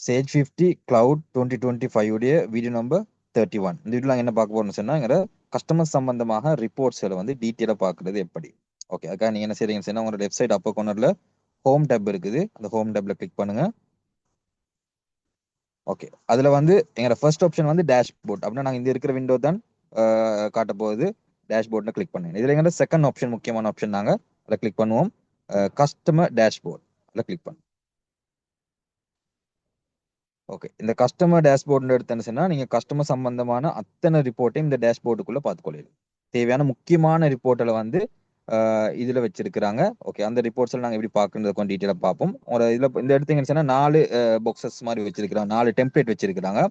Sage 50 cloud 2025 உடைய video number 31. இந்த வீடியோல நாங்க என்ன பார்க்க போறோம்னு சொன்னா கஸ்டமர் சம்பந்தமாக ரிப்போர்ட்ஸ்களை வந்து டீட்டெயிலாக பார்க்கறது எப்படி. ஓகே, அதுக்காக நீங்க என்ன செய்றீங்கன்னு சொன்னா உங்களோட லெஃப்ட் சைடு அப்பர் கார்னர்ல ஹோம் டேப் இருக்குது. அந்த ஹோம் டேப்ல கிளிக் பண்ணுங்க. ஓகே, அதுல வந்து எங்களோட ஃபர்ஸ்ட் ஆப்ஷன் வந்து டேஷ்போர்ட். அப்படின்னா நாங்க இந்த இருக்கிற விண்டோ தான் காட்ட போகுது. டேஷ்போர்ட்ல கிளிக் பண்ணுங்க. இதுல எங்களோட செகண்ட் ஆப்ஷன், முக்கியமான ஆப்ஷன், நாங்க அதை கிளிக் பண்ணுவோம். கஸ்டமர் டேஷ்போர்ட் அதில் கிளிக் பண்ணுவோம். ஓகே, இந்த கஸ்டமர் டேஷ்போர்டு எடுத்தேன்னு சொன்னா நீங்க கஸ்டமர் சம்பந்தமான அத்தனை ரிப்போர்ட்டையும் இந்த டேஷ்போர்டுக்குள்ள பார்த்துக்கொள்ளலாம். தேவையான முக்கியமான ரிப்போர்ட்டில் வந்து இதுல வச்சிருக்கிறாங்க. ஓகே, அந்த ரிப்போர்ட்ஸ் நாங்க எப்படி பார்க்கறது கொஞ்சம் டீட்டெயிலாக பார்ப்போம். ஒரு இதுல இந்த எடுத்தீங்கன்னு சொன்னா 4 பாக்ஸஸ் மாதிரி வச்சிருக்கிறாங்க, 4 டெம்ப்ளேட் வச்சிருக்கிறாங்க.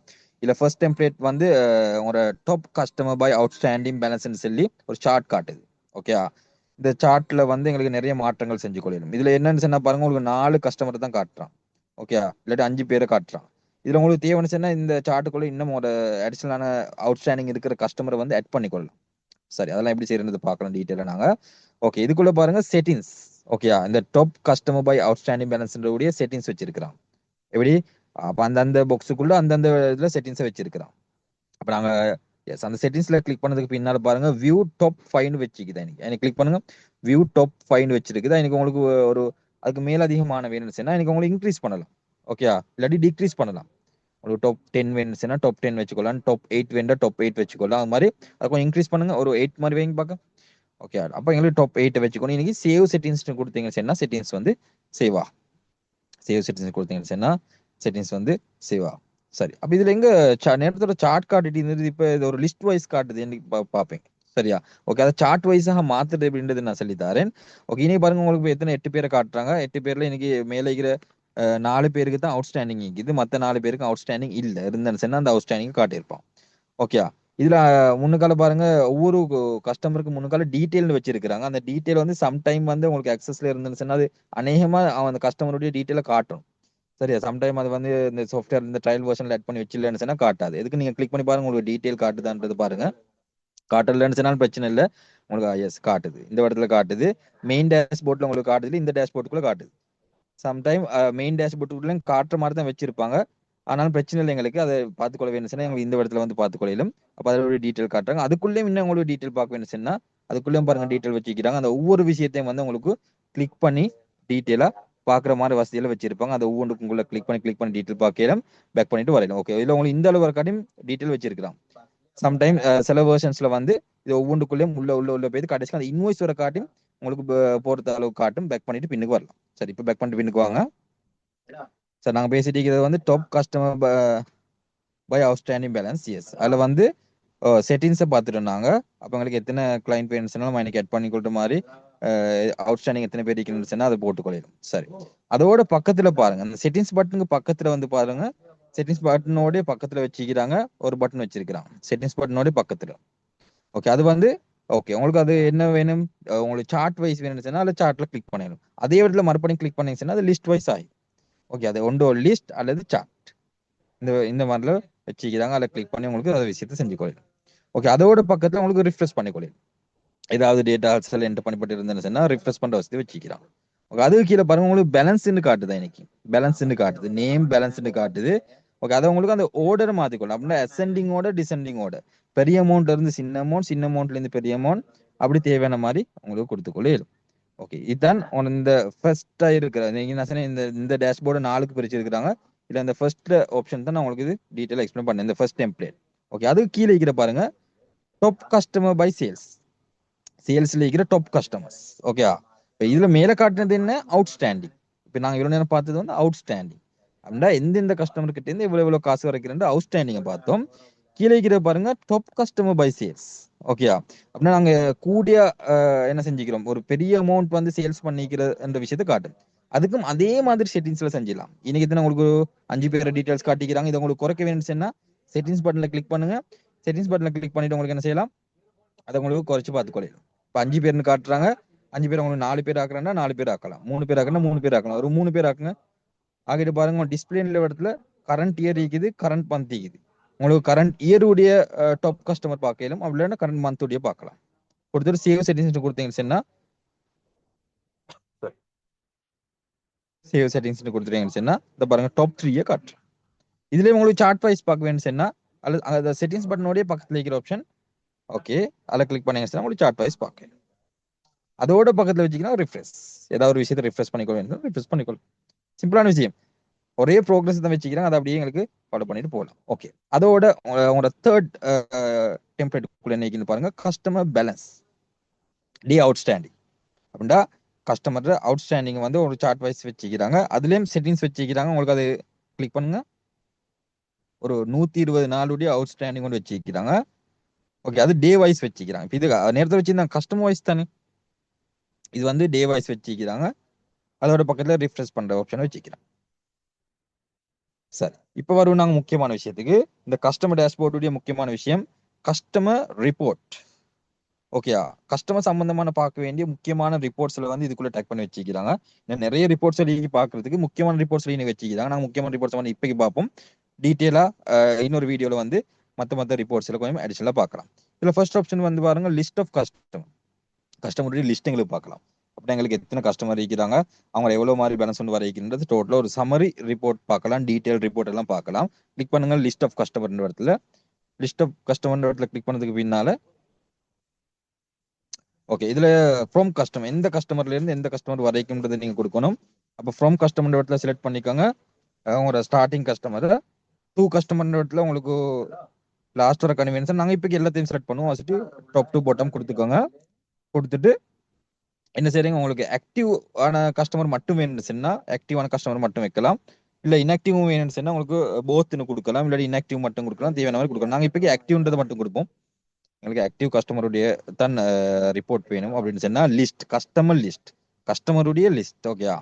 இதுல ஃபர்ஸ்ட் டெம்ப்ளேட் வந்து உங்களோட டாப் கஸ்டமர் பை அவுட்ஸ்டாண்டிங் பேலன்ஸ்ன்னு சொல்லி ஒரு சார்ட் காட்டுது. ஓகே, இந்த சார்ட்ல வந்து எங்களுக்கு நிறைய மாற்றங்கள் செஞ்சு கொள்ளணும். இதுல என்னன்னு சொன்னா பாருங்க, உங்களுக்கு 4 கஸ்டமர் தான் காட்டுறான். ஓகே, இல்லாட்டி 5 பேரை காட்டுறான். இதுல உங்களுக்கு தேவைன்னு சொன்னா இந்த சார்ட்டுக்குள்ள இன்னும் ஒரு அடிஷனலான அவுட்ஸ்டாண்டிங் இருக்கிற கஸ்டமரை வந்து ஆட் பண்ணிக்கொள்ளலாம். சரி, அதெல்லாம் எப்படி செய்யறது பார்க்கலாம் டீட்டெயிலா நாங்க. ஓகே, இதுக்குள்ள பாருங்க செட்டிங்ஸ். ஓகே, இந்த top customer by outstanding balance உடைய செட்டிங்ஸ் வச்சிருக்கிறோம். எப்படி? அப்ப அந்தந்த பாக்ஸுக்குள்ள அந்தந்த இதுல செட்டிங்ஸை வச்சிருக்கிறோம். அப்ப நாங்க எஸ் அந்த செட்டிங்ஸ்ல கிளிக் பண்ணதுக்கு பின்னால பாருங்க வியூ டாப் 5 வச்சுக்குது. எனக்கு கிளிக் பண்ணுங்க. வியூ டாப் 5 வச்சிருக்குது. எனக்கு உங்களுக்கு ஒரு அதுக்கு மேலதிகமான வேணும்னா எனக்கு உங்களுக்கு இன்க்ரீஸ் பண்ணலாம். ஓகே, இல்லாட்டி டிக்ரீஸ் பண்ணலாம். உங்களுக்கு டாப் 10 வேணும்னா டாப் 10 வச்சுக்கலாம். டாப் 8 வேண்டா டாப் 8 வச்சுக்கலாம். அது மாதிரி அதை கொஞ்சம் இன்க்ரீஸ் பண்ணுங்க. ஒரு 8 மாதிரி வைங்க பார்க்க. ஓகே, அப்ப எங்களுக்கு டாப் 8 வச்சுக்கணும். இன்னைக்கு சேவ் செட்டிங்ஸ் கொடுத்தீங்கன்னா செட்டிங்ஸ் வந்து சேவா சேவ் செட்டிங்ஸ் கொடுத்தீங்கன்னா செட்டிங்ஸ் வந்து சேவா. சரி, அப்ப இதுல எங்க நேரத்தோட சார்ட் காட்டிட்டு இருந்தது, இப்ப இது ஒரு லிஸ்ட் வைஸ் காட்டுது. பாப்பேன். சரியா? ஓகே, அதை சார்ட் வைஸாக மாத்துறது அப்படின்றது நான் சொல்லி தரேன். ஓகே, இன்னைக்கு பாருங்க உங்களுக்கு எத்தனை 8 பேரை காட்டுறாங்க. 8 பேர்ல இன்னைக்கு மேல இருக்கிற 4 பேருக்கு தான் அவுட்ஸ்டாண்டிங் இருக்குது. மத்த 4 பேருக்கு அவுட்ஸ்டாண்டிங் இல்ல. இருந்தேன்னு சொன்னா அந்த அவுட்ஸ்டாண்டிங் காட்டியிருப்போம். ஓகே, இதுல முன்னுக்கால பாருங்க ஒவ்வொரு கஸ்டமருக்கு முன்னுக்கால டீட்டெயில் வச்சிருக்காங்க. அந்த டீட்டெயில் வந்து சம்டைம் வந்து உங்களுக்கு அக்சஸ்ல இருந்துன்னு சொன்னா அது அநேகமா அந்த கஸ்டமருடைய டீட்டெயில காட்டும். சரியா? சம்டைம் அது வந்து இந்த சாஃப்ட்வேர் இந்த ட்ரையல் வெர்ஷன்ல ஆட் பண்ணி வச்சிடலன்னு சொன்னா காட்டாது. எதுக்கு நீங்க கிளிக் பண்ணி பாருங்க, உங்களுக்கு டீட்டெயில் காட்டுதான்றது பாருங்க. காட்டலன்னு சொன்னாலும் பிரச்சனை இல்லை. உங்களுக்கு எஸ் காட்டுது, இந்த இடத்துல காட்டுது. மெயின் டேஷ்போர்ட்ல உங்களுக்கு காட்டுது, இந்த டேஷ்போர்ட்டுக்குள்ள காட்டுது. சம்டைம் மெயின் டேஷ்போர்ட்டுக்குள்ள காட்டுற மாதிரி தான் வச்சிருப்பாங்க. ஆனாலும் பிரச்சனை இல்லை, எங்களுக்கு அதை பார்த்துக்கொள்ள வேணும் சொன்னா எங்களுக்கு இந்த இடத்துல வந்து பார்த்துக்கொள்ளும். அப்ப அதோட டீட்டெயில் காட்டுறாங்க. அதுக்குள்ளேயும் இன்னும் உங்களுக்கு டீட்டெயில் பார்க்க வேணும் சொன்னா அதுக்குள்ளேயும் பாருங்க டீட்டெயில் வச்சுக்கிறாங்க. அந்த ஒவ்வொரு விஷயத்தையும் வந்து உங்களுக்கு கிளிக் பண்ணி டீட்டெயிலா பாக்குற மாதிரி வசதியில வச்சிருப்பாங்க. அந்த ஒவ்வொன்றுக்கும் உங்களை கிளிக் பண்ணி டீட்டெயில் பார்க்கலாம். பேக் பண்ணிட்டு வரையலாம். ஓகே, இதுல உங்களுக்கு இந்த அளவு வரைக்கும் டீட்டெயில் வச்சிருக்கலாம். சம்டைம் சில வெர்ஷன்ஸ்ல வந்து இது ஒவ்வொன்றுக்குள்ளேயும் உள்ள போய் கடைசியில் அந்த இன்வாய்ஸ் வர காட்டும் உங்களுக்கு போறது அளவு காட்டும். பேக் பண்ணிட்டு பின்னுக்கு வரலாம். சரி, இப்போ பேக் பண்ணிட்டு பின்னுக்கு வாங்க. சார், நாங்க பேசிட்டு இருக்கிறது வந்து top customer by outstanding balance. Yes, அதுல வந்து செட்டிங்ஸை பார்த்துட்டு இருந்தாங்க. அப்போ உங்களுக்கு எத்தனை கிளைண்ட் வேணும்னாலும் எனக்கு ஆட் பண்ணி கொடுத்த மாதிரி அவுட்ஸ்டாண்டிங் எத்தனை பேர் இருக்கணும்னு அதை போட்டுக்கொள்ளும். சரி, அதோட பக்கத்துல பாருங்க, அந்த செட்டிங்ஸ் பட்டனுக்கு பக்கத்துல வந்து பாருங்க, செட்டிங்ஸ் பட்டனோட பக்கத்துல வச்சுக்கிறாங்க ஒரு பட்டன் வச்சிருக்கிறான். செட்டிங்ஸ் பட்டனோட பக்கத்துல. ஓகே, அது வந்து ஓகே உங்களுக்கு அது என்ன வேணும், உங்களுக்கு சார்ட் வைஸ் வேணும்னு அதுல சார்ட்ல கிளிக் பண்ணிடணும். அதே இடத்துல மறுபடியும் கிளிக் பண்ணீங்கன்னா அது லிஸ்ட் வைஸ் ஆகும். ஓகே, அது ஒன்று லிஸ்ட் அல்லது சார்ட் இந்த மாதிரில வச்சுக்கிறாங்க. அதில் கிளிக் பண்ணி உங்களுக்கு அதை விஷயத்தை செஞ்சு கொள்ளும். ஓகே, அதோட பக்கத்துல உங்களுக்கு ரிஃப்ரெஷ் பண்ணிக்கொள்ளும். ஏதாவது டேட்டா செல் என்டர் பண்ணிப்பட்டு இருந்தேன்னு ரிஃப்ரெஷ் பண்ற வசதி வச்சுக்கிறான். ஓகே, அது கீழே பாருங்க உங்களுக்கு பேலன்ஸ்ன்னு காட்டுது. இன்னைக்கு பேலன்ஸ்ன்னு காட்டுது, நேம் பேலன்ஸ்ன்னு காட்டுது. ஓகே, அதை உங்களுக்கு அந்த ஆர்டர் மாத்திக்கொள்ளும். அப்படின்னா அசெண்டிங் ஆர்டர் டிசெண்டிங் ஆர்டர், பெரிய அமௌண்ட்ல இருந்து சின்ன அமௌண்ட்ல இருந்து பெரிய அமௌண்ட், அப்படி தேவையான மாதிரி உங்களுக்கு கொடுத்துக்கொள்ளும். ஓகே, இதுதான் இந்த ஃபர்ஸ்டா இருக்கிற நீங்க நான் சொன்ன இந்த டேஷ்போர்டு 4க்கு பிரிச்சிருக்காங்க. இல்ல இந்த ஃபர்ஸ்ட் ஆப்ஷன் தான் நான் உங்களுக்கு இது டீடைலா எக்ஸ்பிளைன் பண்ணேன், இந்த ஃபர்ஸ்ட் டெம்ப்ளேட். ஓகே, அதுக்கு கீழே இருக்கிற பாருங்க டாப் கஸ்டமர் பை சேல்ஸ்ல இருக்கிற டாப் கஸ்டமர்ஸ். ஓகே, இப்போ இதுல மேல காட்டுனது என்ன, அவுட்ஸ்டாண்டிங். இப்போ நாங்க இவ்வளவு நேரம் பார்த்தது வந்து அவுட்ஸ்டாண்டிங். அப்படின்னா எந்தெந்த கஸ்டமர் கிட்ட இருந்து இவ்வளவு காசு வரைக்கும் அவுட்ஸ்டாண்டிங் பார்த்தோம். கீழே இருக்கிற பாருங்க top customer by sales. Okay, அப்படின்னா நாங்க கூடிய என்ன செஞ்சுக்கிறோம், ஒரு பெரிய அமௌண்ட் வந்து சேல்ஸ் பண்ணிக்கிற என்ற விஷயத்தை காட்டும். அதுக்கும் அதே மாதிரி செட்டிங்ஸ்ல செஞ்சிடலாம். இன்னைக்கு தான் உங்களுக்கு 5 பேர் டீடைல்ஸ் காட்டிக்கிறாங்க. இதை உங்களுக்கு குறைக்க வேணும்னா செட்டிங்ஸ் பட்டன்ல கிளிக் பண்ணுங்க. செட்டிங்ஸ் பட்டன்ல கிளிக் பண்ணிட்டு உங்களுக்கு என்ன செய்யலாம், அதை உங்களுக்கு குறைச்சு பார்த்துக்கொள்ளலாம். இப்போ 5 பேர்னு காட்டுறாங்க, 5 பேர் உங்களுக்கு 4 பேர் ஆக்குறாங்கன்னா 4 பேர் ஆக்கலாம், 3 பேர் ஆக்கணும் 3 பேர் ஆக்கலாம், ஒரு 3 பேர் ஆக்குங்க. ஆகிட்டு பாருங்க டிஸ்பிளே இடத்துல கரண்ட் இயர் இருக்குது, கரண்ட் மந்த் இருக்குது. உங்களுக்கு கரண்ட் இயர் உடைய டாப் கஸ்டமர் பார்க்கலாம், அப்படி இல்லைன்னா கரண்ட் மந்த் உடைய பார்க்கலாம். கொடுத்துட்டு சேவ் செட்டிங்ஸ் கொடுத்தீங்கன்னா சேவ் செட்டிங்ஸ் கொடுத்துட்டீங்கன்னு சொன்னா இந்த பாருங்க டாப் 3 காட்டுறேன். இதுலயே உங்களுக்கு சார்ட் வைஸ் பார்க்க வேணும்னா அல்லது அந்த செட்டிங்ஸ் பட்டனோடய பக்கத்துல இருக்கிற ஆப்ஷன் ஓகே அதில் கிளிக் பண்ணீங்கன்னா உங்களுக்கு சார்ட் வைஸ் பார்க்கலாம். அதோட பக்கத்துல வச்சிங்கன்னா ரிஃப்ரெஷ், ஏதாவது ஒரு விஷயத்தை ரிஃப்ரெஷ் பண்ணிக்கொள்ள ரிஃப்ரெஷ் பண்ணிக்கொள்ளும். சிம்பிளான விஷயம். ஒரே ப்ரோக்ரஸ் தான் வச்சுக்கிறாங்க, அதை அப்படியே எங்களுக்கு ஃபாலோ பண்ணிட்டு போகலாம். ஓகே, அதோட உங்களோட தேர்ட் டெம்ப்ளேட்டுக்குள்ள என்னைக்குன்னு பாருங்க, கஸ்டமர் பேலன்ஸ் டி அவுட்ஸ்டாண்டிங். அப்படின்னா கஸ்டமர் அவுட்ஸ்டாண்டிங் வந்து ஒரு சார்ட் வைஸ் வச்சுக்கிறாங்க, அதுலயும் செட்டிங்ஸ் வச்சுக்கிறாங்க. உங்களுக்கு அது கிளிக் பண்ணுங்க. ஒரு 120 நாளுடைய அவுட்ஸ்டாண்டிங் கொண்டு வச்சுக்கிறாங்க. ஓகே, அது டே வைஸ் வச்சுக்கிறாங்க. இது நேரத்தை வச்சிருந்தாங்க கஸ்டமர் வைஸ் தானே, இது வந்து டே வைஸ் வச்சுக்கிறாங்க. அதோட பக்கத்துல ரிஃப்ரெஷ் பண்ற ஆப்ஷன் வச்சுக்கிறாங்க. சரி, இப்போ வரும் நாங்கள் முக்கியமான விஷயத்துக்கு. இந்த கஸ்டமர் டேஷ்போர்டுடைய முக்கியமான விஷயம் கஸ்டமர் ரிப்போர்ட். ஓகேயா, கஸ்டமர் சம்பந்தமான பார்க்க வேண்டிய முக்கியமான ரிப்போர்ட்ஸ்ல வந்து இதுக்குள்ள டேக் பண்ணி வச்சுக்கிறாங்க. நிறைய ரிப்போர்ட்ஸ் பார்க்கறதுக்கு முக்கியமான ரிப்போர்ட்ஸ் வச்சுக்கிறாங்க. நாங்கள் முக்கியமான ரிப்போர்ட்ஸ் வந்து இப்போக்கு பார்ப்போம். டீட்டெயிலா இன்னொரு வீடியோல வந்து மற்ற ரிப்போர்ட்ஸ்ல கொஞ்சம் அடிஷனலா பார்க்கலாம். இதுல ஃபர்ஸ்ட் ஆப்ஷன் வந்து பாருங்க, லிஸ்ட் ஆஃப் கஸ்டமருடைய லிஸ்ட் எங்களுக்கு பார்க்கலாம். அப்படி எங்களுக்கு எத்தனை கஸ்டமர் இருக்கிறாங்க, அவங்க எவ்வளவு மாதிரி பேலன்ஸ் வந்து வரைக்கின்றது டோட்டலா ஒரு சமரி ரிப்போர்ட் பார்க்கலாம், டீடைல் ரிப்போர்ட் எல்லாம் பார்க்கலாம். கிளிக் பண்ணுங்க லிஸ்ட் ஆஃப் கஸ்டமர் இடத்துல. லிஸ்ட் ஆஃப் கஸ்டமர் இடத்துல கிளிக் பண்ணதுக்கு பின்னால ஓகே, இதுல ஃப்ரம் கஸ்டமர், எந்த கஸ்டமர்ல இருந்து எந்த கஸ்டமர் வரைக்கும்ன்றது நீங்க கொடுக்கணும். அப்போ ஃப்ரம் கஸ்டமர் இடத்துல செலக்ட் பண்ணிக்கோங்க. உங்களோட ஸ்டார்டிங் கஸ்டமர் டூ கஸ்டமர் இடத்துல உங்களுக்கு லாஸ்ட் வர கன்வீனியன்ஸ் நாங்க இப்போக்கு எல்லாத்தையும் செலக்ட் பண்ணுவோம். வச்சுட்டு டாப் டு பாட்டம் கொடுத்துக்கோங்க. கொடுத்துட்டு என்ன செய்றீங்க, உங்களுக்கு ஆக்டிவ் ஆன கஸ்டமர் மட்டும் வேணும்னா ஆக்டிவான கஸ்டமர் மட்டும் வைக்கலாம். இல்ல இன்ஆக்டிவ் வேணும்னா உங்களுக்கு போத்னு கொடுக்கலாம், இல்லாட்டி இன்ஆக்டிவ் மட்டும் கொடுக்கலாம், தேவையான மாதிரி கொடுக்கலாம். நாங்க இப்போக்கு ஆக்டிவ்ன்றதை மட்டும் கொடுப்போம். எங்களுக்கு ஆக்டிவ் கஸ்டமருடைய தான் ரிப்போர்ட் வேணும் அப்படின்னு சொன்னா லிஸ்ட், கஸ்டமருடைய லிஸ்ட். ஓகேயா,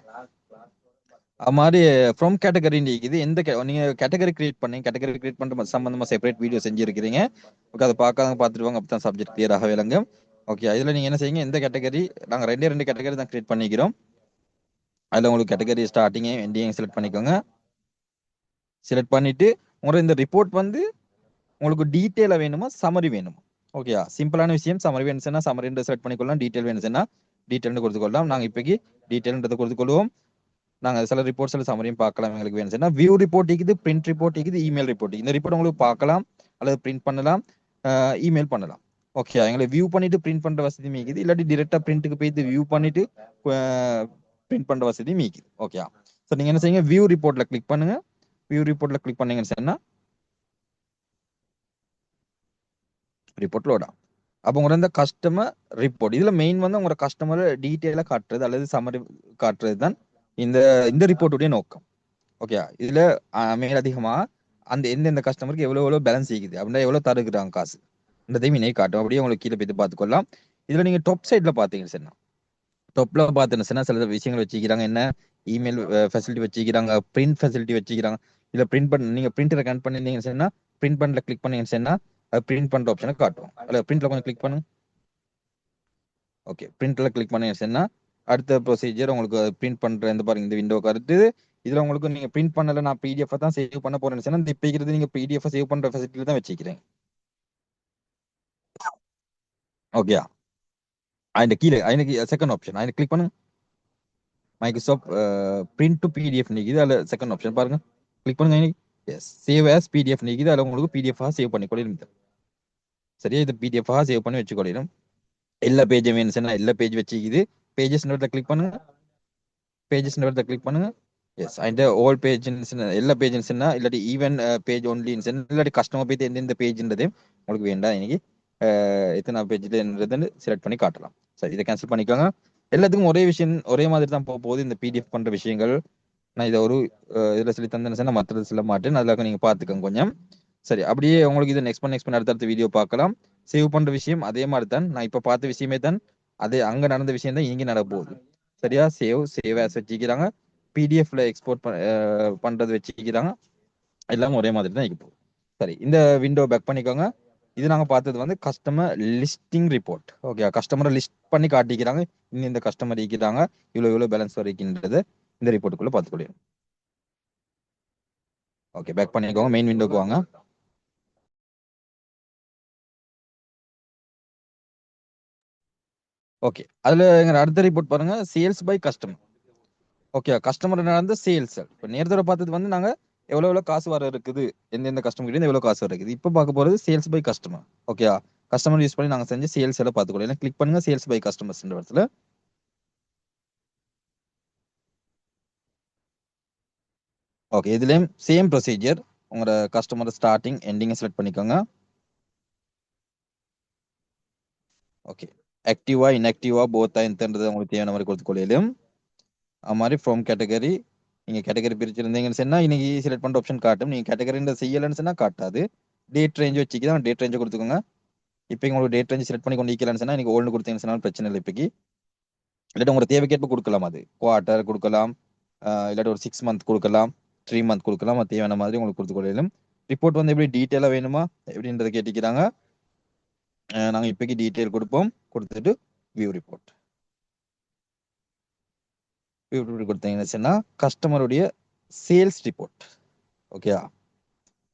அது மாதிரி ஃப்ரம் கேட்டகரி இது எந்த நீங்க கேட்டகரி கிரியேட் பண்ணி கேட்டகரி கிரியேட் பண்ற சம்பந்தமா செப்பரேட் வீடியோ செஞ்சிருக்கிறீங்க. ஓகே, அதை பார்த்துட்டு வாங்க, அப்பதான் சப்ஜெக்ட் கிளியராக விளங்கும். ஓகே, இதுல நீங்க என்ன செய்யுங்க, எந்த கேட்டகரி நாங்க ரெண்டு கேட்டகரி தான் கிரியேட் பண்ணிக்கிறோம். அதுல உங்களுக்கு கேட்டகரி ஸ்டார்டிங் எண்டிங் செலக்ட் பண்ணிக்கோங்க. செலக்ட் பண்ணிட்டு உங்களுக்கு இந்த ரிப்போர்ட் வந்து உங்களுக்கு டீட்டெயிலா வேணுமா சமரி வேணுமா? ஓகேயா, சிம்பிளான விஷயம். சமரி வேணும்னா சமரி செலக்ட் பண்ணிக்கொள்ளலாம், டீட்டெயில் வேணும்னா டீட்டெயில் கொடுத்துக்கொள்ளலாம். நாங்க இப்போக்கு டீட்டெயில்ன்றதை கொடுத்துக்கொள்வோம். நாங்க சில ரிப்போர்ட்ஸ்ல சமரியும் பார்க்கலாம். எங்களுக்கு வேணும்னா வியூ ரிப்போர்ட் இருக்குது, பிரிண்ட் ரிப்போர்ட் இருக்குது, இமெயில் ரிப்போர்ட். இந்த ரிப்போர்ட் உங்களுக்கு பார்க்கலாம் அல்லது பிரிண்ட் பண்ணலாம், இமெயில் பண்ணலாம். ஓகே, எங்களுக்கு வியூ பண்ணிட்டு பிரிண்ட் பண்ற வசதி மீக்குது, இல்லாட்டி டிரெக்டா பிரிண்ட்டுக்கு போயிட்டு வியூ பண்ணிட்டு பிரிண்ட் பண்ற வசதி மீக்குது. ஓகே, ஸோ நீங்க என்ன செய்யுங்க, வியூ ரிப்போர்ட்ல கிளிக் பண்ணுங்க. வியூ ரிப்போர்ட்ல கிளிக் பண்ணீங்கன்னு சொன்னா ரிப்போர்ட் லோட் ஆகும். அப்போ உங்களோட இந்த கஸ்டமர் ரிப்போர்ட் இதுல மெயின் வந்து உங்களோட கஸ்டமர் டீட்டெயிலா காட்டுறது அல்லது சமரி காட்டுறது தான் இந்த இந்த ரிப்போர்ட்டுடைய நோக்கம். ஓகே, இதுல மேலதிகமா அந்த எந்தெந்த கஸ்டமருக்கு எவ்வளவு பேலன்ஸ் இருக்குது அப்படின்னா எவ்வளவு தருகிறாங்க காசு இந்த இணை காட்டும். அப்படியே உங்களுக்கு கீழே போய் பார்த்துக்கொள்ளலாம். இதுல நீங்க டாப் சைட்ல பாத்தீங்கன்னு சொன்னா, டாப்ல பாத்தீங்கன்னா சில விஷயங்கள் வச்சுக்கிறாங்க. என்ன இமெயில் ஃபெசிலிட்டி வச்சுக்கிறாங்க, பிரிண்ட் ஃபெசிலிட்டி வச்சுக்கிறாங்க. இதுல பிரிண்ட் பண்ண நீங்க பிரிண்டரை கனெக்ட் பண்ணிருந்தீங்கன்னு சொன்னா பிரிண்ட் பண்ணல கிளிக் பண்ணீங்கன்னு சொன்னா பிரிண்ட் பண்ற ஆப்ஷனை காட்டும். அல்ல பிரிண்ட்ல கொஞ்சம் கிளிக் பண்ணுங்க. ஓகே, பிரிண்ட்ல கிளிக் பண்ணீங்கன்னு சொன்னா அடுத்த ப்ரொசீஜர் உங்களுக்கு பிரிண்ட் பண்ற இந்த பாருங்க, இந்த விண்டோ கருத்து. இதுல உங்களுக்கு நீங்க பிரிண்ட் பண்ணல, நான் பிடிஎஃப் தான் சேவ் பண்ண போறேன்னு சொன்னா இந்த இப்ப இருக்கிறது நீங்க பிடிஎஃப் சேவ் பண்ற ஃபெசிலிட்டில தான் வச்சுக்கிறேன். ஓகே, அந்த கீழே எனக்கு செகண்ட் ஆப்ஷன் அதை கிளிக் பண்ணுங்க. மைக்ரோசாஃப்ட் பிரிண்ட் டு பிடிஎஃப் நிக்குது, அதுல செகண்ட் ஆப்ஷன் பாருங்க, கிளிக் பண்ணுங்க. எஸ், சேவ் ஆஸ் பிடிஎஃப் நிக்குது, அதுல உங்களுக்கு பிடிஎஃப் சேவ் பண்ணி கொள்ளிடும். சரியா, இது பிடிஎஃப் சேவ் பண்ணி வச்சு கொள்ளிடும். எல்லா பேஜும் வேணும்னா எல்லா பேஜ் வச்சுக்குது. பேஜஸ் கிளிக் பண்ணுங்க. பேஜஸ் கிளிக் பண்ணுங்க. எஸ், அந்த ஆல் பேஜ் எல்லா பேஜ்னா இல்லாட்டி ஈவன் பேஜ் ஒன்லி இல்லாட்டி கஸ்டமர் பேஜ் எந்தெந்த பேஜ்ன்றதே உங்களுக்கு வேண்டாம். இன்னைக்கு எத்தனை பேஜ்லன்றதுன்னு செலக்ட் பண்ணி காட்டலாம். சரி, இதை கேன்சல் பண்ணிக்கோங்க. எல்லாத்துக்கும் ஒரே விஷயம் ஒரே மாதிரி தான் போக போகுது. இந்த பிடிஎஃப் பண்ற விஷயங்கள் நான் இதை ஒரு இதுல சொல்லி தந்தேன்னு மற்றது சொல்ல மாட்டேன், அதுல நீங்க பாத்துக்கோங்க கொஞ்சம். சரி, அப்படியே உங்களுக்கு இதை நெக்ஸ்ட் பண்ண அடுத்தடுத்த வீடியோ பார்க்கலாம். சேவ் பண்ற விஷயம் அதே மாதிரி தான், நான் இப்ப பார்த்த விஷயமே தான், அதே அங்க நடந்த விஷயம் தான் இங்க நட போகுது. சரியா, சேவ் ஆஸ் வச்சுக்கிறாங்க, பிடிஎஃப்ல எக்ஸ்போர்ட் பண்றது வச்சுக்கிறாங்க, எல்லாம் ஒரே மாதிரி தான் இருக்கு. சரி, இந்த விண்டோ பேக் பண்ணிக்கோங்க. இது நாங்க பார்த்தது வந்து கஸ்டமர் லிஸ்டிங் ரிப்போர்ட். ஓகே, கஸ்டமரை லிஸ்ட் பண்ணி காட்டிக்கிறாங்க, இன்னும் இந்த கஸ்டமர் இருக்கிறாங்க, இவ்வளவு பேலன்ஸ் வரைக்கின்றது இந்த ரிப்போர்ட்டுக்குள்ள பார்த்துக்கொள்ளும். ஓகே, பேக் பண்ணிக்கோங்க, மெயின் விண்டோக்கு வாங்க. ஓகே, அதுல எங்க அடுத்த ரிப்போர்ட் பாருங்க, sales by customer. Okay, customer நடந்த சேல்ஸ். இப்போ நேரத்தோட பார்த்தது வந்து நாங்க எவ்வளவு காசு வர இருக்குது, எந்தெந்த கஸ்டமர் கிட்ட எவ்வளவு காசு வர இருக்குது. இப்போ பார்க்க போறது sales by customer. Okay, customer use பண்ணி நாங்க செஞ்ச சேல்ஸ் எல்லாம் பார்த்துக்கொள்ளலாம். கிளிக் பண்ணுங்க சேல்ஸ் பை கஸ்டமர்ஸ் இடத்துல. ஓகே, இதுலயும் சேம் ப்ரொசீஜர். உங்களோட கஸ்டமர் ஸ்டார்டிங் எண்டிங் செலக்ட் பண்ணிக்கோங்க. ஓகே, ஆக்டிவா இன்ஆக்டிவா போத்தா எந்தன்றது உங்களுக்கு தேவையான மாதிரி கொடுத்துக்கொள்ளையிலும். அது மாதிரி ஃப்ரம் கேட்டகரி நீங்க கேட்டகரி பிரிச்சிருந்தீங்கன்னு சொன்னா இன்னைக்கு செலக்ட் பண்ற ஆப்ஷன் காட்டும். நீங்க கேட்டகரி செய்யலன்னு சொன்னா காட்டாது. டேட் ரேஞ்ச் வச்சுக்கலாம், டேட் ரேஞ்சை கொடுத்துக்கோங்க. இப்போ உங்களுக்கு டேட் ரேஞ்ச் செலக்ட் பண்ணி கொண்டு வைக்கலாம்னு சொன்னா இன்னைக்கு ஓல்டு கொடுத்தீங்கன்னு சொன்னாலும் பிரச்சனை இல்லை. இப்போக்கி இல்லாட்டி உங்களோட தேவைக்கேற்ப கொடுக்கலாம். அது குவார்ட்டர் கொடுக்கலாம், இல்லாட்டி ஒரு 6 மந்த் கொடுக்கலாம், 3 மந்த் கொடுக்கலாம். அது தேவையான மாதிரி உங்களுக்கு கொடுத்துக்கொள்ளும். ரிப்போர்ட் வந்து எப்படி டீட்டெயிலாக வேணுமா எப்படின்றத கேட்டுக்கிறாங்க. நாங்கள் இப்போக்கி டீட்டெயில் கொடுப்போம். கொடுத்துட்டு வியூ ரிப்போர்ட் கொடுத்தீங்கன்னு சொன்னா கஸ்டமருடைய சேல்ஸ் ரிப்போர்ட். ஓகே,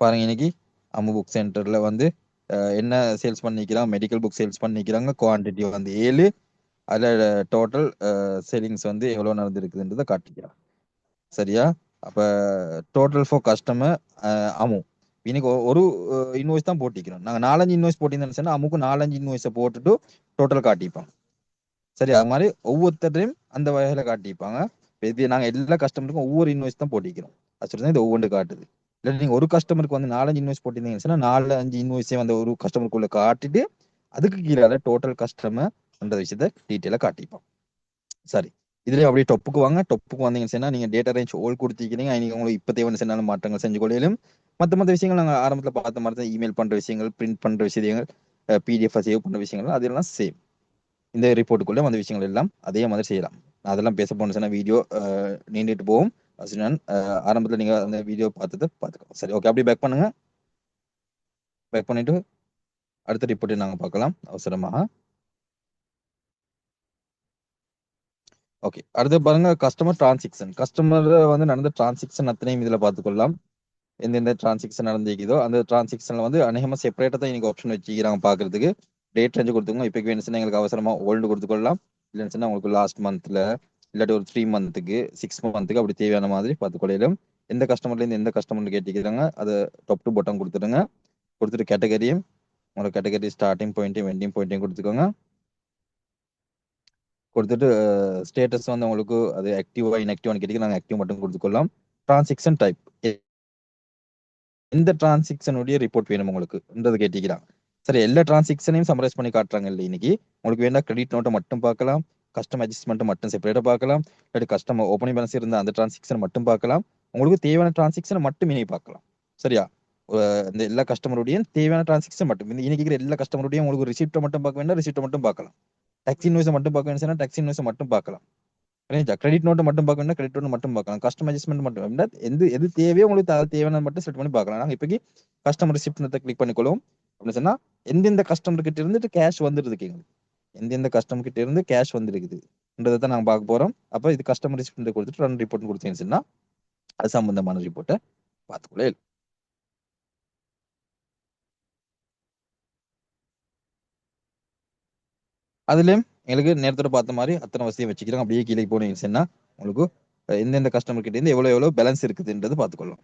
பாருங்க இன்னைக்கு அம்மு புக் சென்டர்ல வந்து என்ன சேல்ஸ் பண்ணிக்கிறாங்க. மெடிக்கல் புக் சேல்ஸ் பண்ணிக்கிறாங்க. குவான்டிட்டி வந்து 7. அதில் டோட்டல் சேலிங்ஸ் வந்து எவ்வளோ நடந்திருக்குதுன்றதை காட்டிக்கிறான். சரியா? அப்போ டோட்டல் ஃபார் கஸ்டமர் அமு இன்னைக்கு ஒரு இன்வாய்ஸ் தான் போட்டிக்கிறோம். நாங்கள் 4-5 இன்வாய்ஸ் போட்டிருந்தோம்னு சொன்னால் அமுக்கு 4-5 இன்வாய்ஸை போட்டுட்டு டோட்டல் காட்டிப்பாங்க. சரி, அது மாதிரி ஒவ்வொருத்தரையும் அந்த வகையில் காட்டிப்பாங்க. இது நாங்கள் எல்லா கஸ்டமருக்கும் ஒவ்வொரு இன்வாய்ஸ் தான் போட்டிக்கிறோம். அது தான் இது ஒவ்வொன்று காட்டுது. இல்லை நீங்கள் ஒரு கஸ்டமருக்கு வந்து 4-5 இன்வாய்ஸ் போட்டிருந்தீங்கன்னு சொன்னால் 4-5 இன்வாய்ஸே வந்து ஒரு கஸ்டமருக்குள்ள காட்டிட்டு அதுக்கு கீழே டோட்டல் கஸ்டமர் அந்த விஷயத்த டீட்டெயிலாக காட்டிப்பான். சரி, இதுலேயும் அப்படியே டொப்புக்கு வாங்க. டொப்புக்கு வந்தீங்கன்னு சொன்னா நீங்க டேட்டா ரேஞ்ச் ஓல் கொடுத்திருக்கீங்க. இன்னைக்கு உங்களுக்கு இப்போ தேவையான சொன்னாலும் மாற்றங்கள் செஞ்சு கொள்ளையிலும். மற்ற விஷயங்கள் நாங்கள் ஆரம்பத்தில் பார்த்த மாதிரி தான். இமெயில் பண்ற விஷயங்கள், பிரிண்ட் பண்ற விஷயங்கள், பிடிஎஃப் சேவ் பண்ற விஷயங்கள் அதெல்லாம் சேம். இந்த ரிப்போர்ட்டுக்குள்ள அந்த விஷயங்கள் எல்லாம் அதே மாதிரி செய்யலாம். அதெல்லாம் பேச போன சொன்னா வீடியோ நீண்டுட்டு போகும். நான் ஆரம்பத்தில் நீங்க அந்த வீடியோ பார்த்துக்கோங்க. சரி, ஓகே, அப்படியே பேக் பண்ணுங்க. பேக் பண்ணிட்டு அடுத்த ரிப்போர்ட்டை நாங்கள் பார்க்கலாம் அவசரமாக. ஓகே, அடுத்து பாருங்க கஸ்டமர் டிரான்சாக்ஷன். கஸ்டமர் வந்து நடந்த டிரான்சாக்ஷன் அத்தனையும் இதுல பார்த்துக்கொள்ளலாம். எந்தெந்த டிரான்சாக்ஷன் நடந்திருக்குதோ அந்த டிரான்சாக்ஷன்ல வந்து அநேகமா செப்பரேட்டா தான் இன்னைக்கு ஆப்ஷன் வச்சுக்கிறாங்க பாக்குறதுக்கு. டேட் ரேஞ்சு கொடுத்துக்கோங்க. இப்போ வேணுச்சுன்னா எங்களுக்கு அவசரமா ஓல்டு கொடுத்துக்கொள்ளலாம். இல்லைன்னு சொன்னா உங்களுக்கு லாஸ்ட் மந்த்ல இல்லாட்டி ஒரு 3 மந்த்துக்கு 6 மந்த்துக்கு அப்படி தேவையான மாதிரி பார்த்துக்கொள்ளையிலும். எந்த கஸ்டமர்ல இருந்து எந்த கஸ்டமர் கேட்டுக்கிறாங்க அதை டாப் டு பாட்டம் கொடுத்துடுங்க. கொடுத்துட்டு கேட்டகரியும் உங்களோட கேட்டகரி ஸ்டார்டிங் பாயிண்ட்டையும் எண்டிங் பாயிண்ட்டையும் கொடுத்துக்கோங்க. கொடுத்துட்டு ஸ்டேட்டஸ் வந்து உங்களுக்கு அது ஆக்டிவா இன்ஆக்டிவான்னு கேட்டீங்க. நாங்கள் ஆக்டிவ் மட்டும் கொடுத்துக்கொள்ளலாம். டிரான்சாக்ஷன் டைப் எந்த டிரான்சாக்ஷனுடைய ரிப்போர்ட் வேணும் உங்களுக்குன்றது கேட்டிக்கிறாங்க. சரி, எல்லா டிரான்சாக்ஷனையும் சமரைஸ் பண்ணி காட்டுறாங்க இல்லை இன்னைக்கு. உங்களுக்கு வேணா கிரெடிட் நோட்டை மட்டும் பார்க்கலாம், கஸ்டம் அட்ஜஸ்ட்மெண்ட் மட்டும் செப்பரேட்டா பார்க்கலாம், இல்லாட்டி கஸ்டமர் ஓப்பனிங் பேலன்ஸ் இருந்த அந்த டிரான்சாக்ஷன் மட்டும் பார்க்கலாம். உங்களுக்கு தேவையான டிரான்சாக்ஷனை மட்டும் இனி பார்க்கலாம். சரியா? இந்த எல்லா கஸ்டமருடைய தேவையான டிரான்சாக்ஷன் மட்டும் இன்னைக்கு எல்லா கஸ்டமருடைய உங்களுக்கு ரிசிப்டை மட்டும் பார்க்க வேண்டாம், ரிசிப்டை மட்டும் பார்க்கலாம். டாக்ஸி இன்வாய்ஸை மட்டும் பார்க்க வேண்டிய டாக்ஸி இன்வாய்ஸை மட்டும் பார்க்கலாம். கிரெடிட் நோட்டை மட்டும் பார்க்க வேண்டாம், கிரெடிட் நோட் மட்டும் பார்க்கலாம். கஸ்டம் அட்ஜஸ்ட்மெண்ட் மட்டும் வேண்டாம், எது தேவையோ உங்களுக்கு தேவையான மட்டும் செட் பண்ணி பார்க்கலாம். நாங்கள் இப்போக்கி கஸ்டமர் ரிசிப்ட் கிளிக் பண்ணிக்கொள்ளும். அப்படின்னு சொன்னா எந்தெந்த கஸ்டமர் கிட்ட இருந்துட்டு கேஷ் வந்துருக்கு, எந்தெந்த கஸ்டமர் கிட்ட இருந்து கேஷ் வந்துருக்குதுன்றதை தான் நாங்கள் பார்க்க போறோம். அப்போ இது கஸ்டமர் ரிசிப்ட் கொடுத்துட்டு ரன் ரிப்போர்ட் கொடுத்தீங்கன்னா அது சம்பந்தமான ரிப்போர்ட்டை பார்த்துக்கொள்ள. அதுலயும் எங்களுக்கு நேரத்தோட பார்த்த மாதிரி அத்தனை வசதியை வச்சுக்கிறோம். அப்படியே கீழே போனீங்கன்னா உங்களுக்கு எந்தெந்த கஸ்டமர் கிட்ட இருந்து எவ்வளவு பேலன்ஸ் இருக்குதுன்றது பார்த்துக்கொள்ளும்.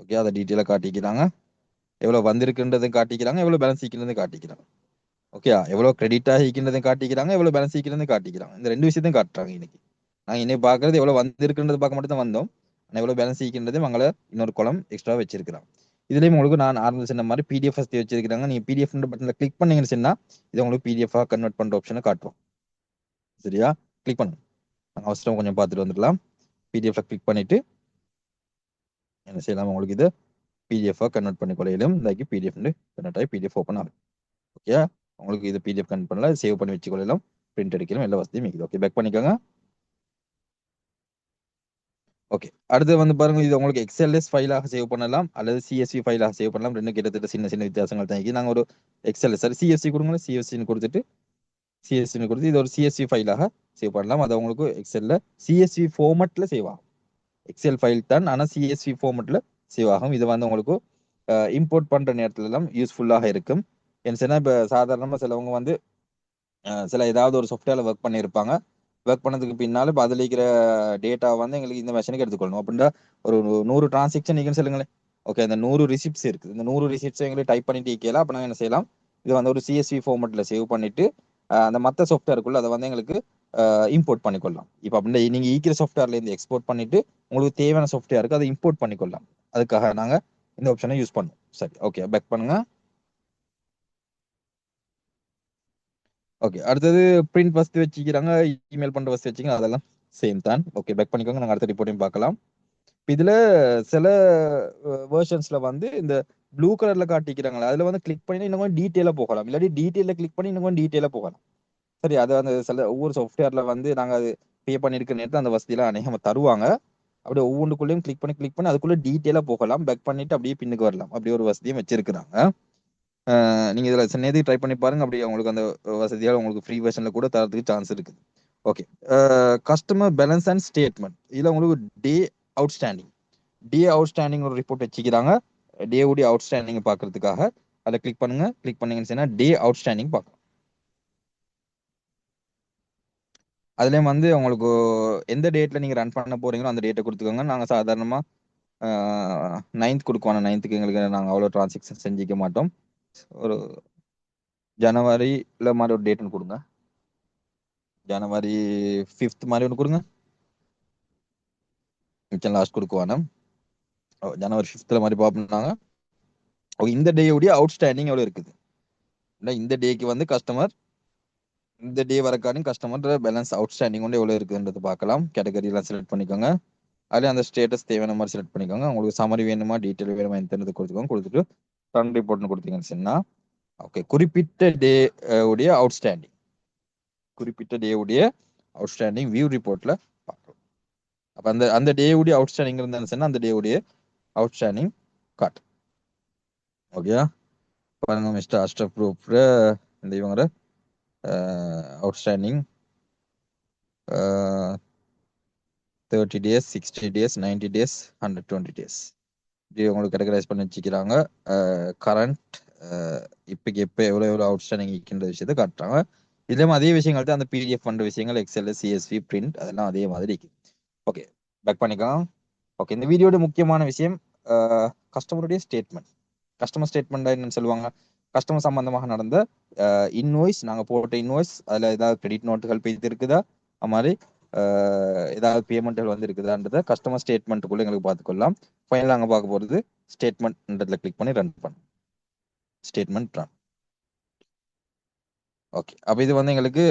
ஓகே, அதை டீட்டெயிலாக காட்டிக்கிறாங்க. எவ்வளவு வந்திருக்குன்றதை காட்டிக்கிறாங்க, எவ்வளவு பேலன்ஸ் ஈக்கிறதை காட்டிக்கிறாங்க. ஓகே, எவ்வளவு கிரெடிட் ஆகிக்கிறதை காட்டிக்கிறாங்க, எவ்வளவு பேலன்ஸ் ஈக்கிறதை காட்டிக்கிறாங்க. இந்த 2 விஷயத்தையும் காட்டுறாங்க இன்னைக்கு. நாங்கள் இன்னைக்கு பார்க்கறது எவ்வளவு வந்திருக்குன்றது பார்க்க மட்டும் தான் வந்தோம். ஆனால் எவ்வளவு பேலன்ஸ் ஈக்கிறதே அவங்கள இன்னொரு குளம் எக்ஸ்ட்ரா வச்சிருக்கிறாங்க. இதுலயும் உங்களுக்கு நான் ஆரம்பிச்சு சொன்ன மாதிரி பிடிஎஃப் வச்சிருக்காங்க. நீங்க பிடிஎஃப் பட்டன்ல கிளிக் பண்ணீங்கன்னு சொன்னா இது உங்களுக்கு பிடிஎஃப் கன்வெர்ட் பண்ற ஆப்ஷனை காட்டுவோம். சரியா? கிளிக் பண்ணுங்க. நாங்கள் அவசரம் கொஞ்சம் பார்த்துட்டு வந்துடலாம். பிடிஎஃப்ல கிளிக் பண்ணிட்டு என்ன செய்யலாம், உங்களுக்கு இது பிடிஎஃப் கன்வெர்ட் பண்ணி கொள்ளையிலும். இதாக்கி பிடிஎஃப் கன்வெர்ட் ஆகி பிடிஎஃப் ஓப்பன் ஆகும். ஓகே, உங்களுக்கு இது பிடிஎஃப் கன்வெர்ட் பண்ணல, சேவ் பண்ணி வச்சு கொள்ளலாம், பிரிண்ட் அடிக்கலாம், எல்லா வசதியும் இருக்குது. ஓகே, பேக் பண்ணிக்கோங்க. ஓகே, அடுத்து வந்து பாருங்க, இது உங்களுக்கு எக்ஸ்எல்எஸ் ஃபைலாக சேவ் பண்ணலாம் அல்லது சிஎஸ்வி ஃபைலாக சேவ் பண்ணலாம். ரெண்டும் கிட்டத்தட்ட சின்ன சின்ன வித்தியாசங்கள் தான் இருக்கு. நாங்கள் ஒரு எக்ஸ்எல்எஸ் சிஎஸ்வி கொடுங்க, சிஎஸ்சின்னு கொடுத்துட்டு சிஎஸ்சின்னு கொடுத்து இது ஒரு சிஎஸ்வி ஃபைலாக சேவ் பண்ணலாம். அது உங்களுக்கு எக்ஸ்எல்ல சிஎஸ்வி ஃபார்மட்ல சேவ் ஆகும். எக்ஸ்எல் ஃபைல் தான், ஆனால் சிஎஸ்வி ஃபார்மட்ல சேவ் ஆகும். இது வந்து உங்களுக்கு இம்போர்ட் பண்ற நேரத்துல எல்லாம் யூஸ்ஃபுல்லாக இருக்கும். என்ன சொன்னா இப்போ சாதாரணமாக சிலவங்க வந்து சில ஏதாவது ஒரு சாஃப்ட்வேர்ல ஒர்க் பண்ணியிருப்பாங்க. ஒர்க் பண்ணதுக்கு பின்னால இப்போ அதில் இருக்கிற டேட்டா வந்து எங்களுக்கு இந்த மெஷினுக்கு எடுத்துக்கொள்ளணும் அப்படின்னா ஒரு 100 டிரான்சாக்ஷன் நீங்கன்னு சொல்லுங்களேன். ஓகே, அந்த 100 ரிசிப்ட்ஸ் இருக்குது. இந்த 100 ரிசிப்ட்ஸ் எங்களுக்கு டைப் பண்ணிட்டு கேட்கலாம். அப்போ நாங்கள் என்ன செய்யலாம், இது வந்து ஒரு CSV ஃபார்மெட்டில் சேவ் பண்ணிட்டு அந்த மற்ற சாஃப்ட்வேருக்குள்ள அதை வந்து எங்களுக்கு இம்போர்ட் பண்ணிக்கொள்ளலாம். இப்போ அப்படின்னா நீங்கள் ஈக்கிற சாஃப்ட்வேர்லேருந்து எக்ஸ்போர்ட் பண்ணிட்டு உங்களுக்கு தேவையான சாஃப்ட்வேருக்கு அதை இம்போர்ட் பண்ணிக்கொள்ளலாம். அதுக்காக நாங்கள் இந்த ஆப்ஷனை யூஸ் பண்ணுவோம். சரி, ஓகே, பேக் பண்ணுங்க. ஓகே, அடுத்தது பிரிண்ட் ஃபர்ஸ்ட் வச்சுக்கிறாங்க, இமெயில் பண்ணுற ஃபர்ஸ்ட் வச்சுக்கிறாங்க, அதெல்லாம் சேம் தான். ஓகே, பேக் பண்ணிக்கோங்க. நாங்கள் அடுத்த ரிப்போர்ட்டையும் பார்க்கலாம். இதுல சில வெர்ஷன்ஸ்ல வந்து இந்த ப்ளூ கலர்ல காட்டிக்கிறாங்களா, அதுல வந்து கிளிக் பண்ணி இன்னும் கொஞ்சம் டீட்டெயிலா போகலாம். இல்லாட்டி டீட்டெயில கிளிக் பண்ணி இன்னும் கொஞ்சம் டீட்டெயிலா போகலாம். சரி, அது அந்த சில ஒவ்வொரு சாஃப்ட்வேர்ல வந்து நாங்க அது பே பண்ணிருக்க நேரத்தில் அந்த வசதியெல்லாம் அநேகமா தருவாங்க. அப்படியே ஒவ்வொன்றுக்குள்ளேயும் கிளிக் பண்ணி அதுக்குள்ள டீட்டெயிலா போகலாம். பேக் பண்ணிட்டு அப்படியே பின்னுக்கு வரலாம். அப்படி ஒரு வசதியும் வச்சிருக்கிறாங்க. நீங்க இதுல நேரத்துக்கு ட்ரை பண்ணி பாருங்க. அப்படி உங்களுக்கு அந்த வசதியால் உங்களுக்கு ஃப்ரீ வெர்ஷன்ல கூட தரதுக்கு சான்ஸ் இருக்குது. Okay, customer balance and statement. இதுல உங்களுக்கு டே அவுட்ஸ்டாண்டிங் அவுட்ஸ்டாண்டிங் ஒரு ரிப்போர்ட் வச்சுக்கிறாங்க. டே உடைய அவுட்ஸ்டாண்டிங் பாக்குறதுக்காக அதை கிளிக் பண்ணுங்க. கிளிக் பண்ணீங்கன்னு சொன்னா டே அவுட்ஸ்டாண்டிங் பார்க்கலாம். அதுலயும் வந்து உங்களுக்கு எந்த டேட்ல நீங்க ரன் பண்ண போறீங்களோ அந்த டேட்டை கொடுத்துக்கோங்க. நாங்க சாதாரணமா 9th கொடுக்குவோம். 9th எங்களுக்கு நாங்க அவ்வளவு டிரான்சாக்ஷன் செஞ்சிக்க மாட்டோம். ஒரு ஜனவரில மாதிரி ஒரு டேட் ஒன்று கொடுங்க. ஜனவரி 5th மாதிரி ஒன்று கொடுங்க. மிச்சம் லாஸ்ட் கொடுக்குவானா ஜனவரி 5th மாதிரி பார்ப்போம்னாங்க. இந்த டே உடைய அவுட்ஸ்டாண்டிங் எவ்வளவு இருக்குது, இந்த டேக்கு வந்து கஸ்டமர் இந்த டே வரக்காரையும் கஸ்டமர் பேலன்ஸ் அவுட்ஸ்டாண்டிங் வந்து எவ்வளவு இருக்குன்றது பார்க்கலாம். கேட்டகரி எல்லாம் செலக்ட் பண்ணிக்கோங்க. அதுல அந்த ஸ்டேட்டஸ் தேவையான மாதிரி செலக்ட் பண்ணிக்கோங்க. உங்களுக்கு சமரி வேணுமா, டீட்டெயில் வேணுமா, எந்த கொடுத்துக்கோங்க. கொடுத்துட்டு ரன் ரிப்போர்ட்னு கொடுத்தீங்கன்னு சொன்னா ஓகே, குறிப்பிட்ட டே உடைய அவுட்ஸ்டாண்டிங் வியூ ரிப்போர்ட்ல பார்க்கலாம். அப்ப அந்த அந்த டே உடைய அவுட்ஸ்டாண்டிங் இருந்தான்னு சொன்னா அந்த டே உடைய அவுட்ஸ்டாண்டிங் காட்டு. ஓகே, பாருங்க மிஸ்டர் அஷ்டப் ப்ரூஃப்ல இந்த இவங்க outstanding 30 days, 60 days, 90 days, 120 days இப்படி உங்களுக்கு கேட்டகரைஸ் பண்ணி வச்சுக்கிறாங்க. கரண்ட் இப்போக்கு எப்போ எவ்வளோ எவ்வளோ அவுட்ஸ்டாண்டிங் இருக்கின்ற விஷயத்தை காட்டுறாங்க. இதுலேயும் அதே விஷயங்கள் தான் அந்த பிடிஎஃப் பண்ணுற விஷயங்கள், எக்ஸல், CSV, பிரிண்ட், அதெல்லாம் அதே மாதிரி இருக்கு. ஓகே, பேக் பண்ணிக்கலாம். ஓகே, இந்த வீடியோட முக்கியமான விஷயம் கஸ்டமருடைய ஸ்டேட்மெண்ட். கஸ்டமர் ஸ்டேட்மெண்ட் என்னன்னு சொல்லுவாங்க, கஸ்டமர் சம்பந்தமாக நடந்த இன்வாய்ஸ், நாங்கள் போட்ட இன்வாய்ஸ், அதில் ஏதாவது கிரெடிட் நோட்டுகள் போய் இருக்குதா, அது மாதிரி ஏதாவது பேமெண்ட்கள் வந்து இருக்குதான்றத கஸ்டமர் ஸ்டேட்மெண்ட்டுக்குள்ள எங்களுக்கு பார்த்துக்கொள்ளலாம். ஃபைனலாக நாங்கள் பார்க்க போகிறது ஸ்டேட்மெண்ட்ன்றதுல கிளிக் பண்ணி ரன் பண்ணும். Statement run. ஓகே, அப்போ இது வந்து எங்களுக்கு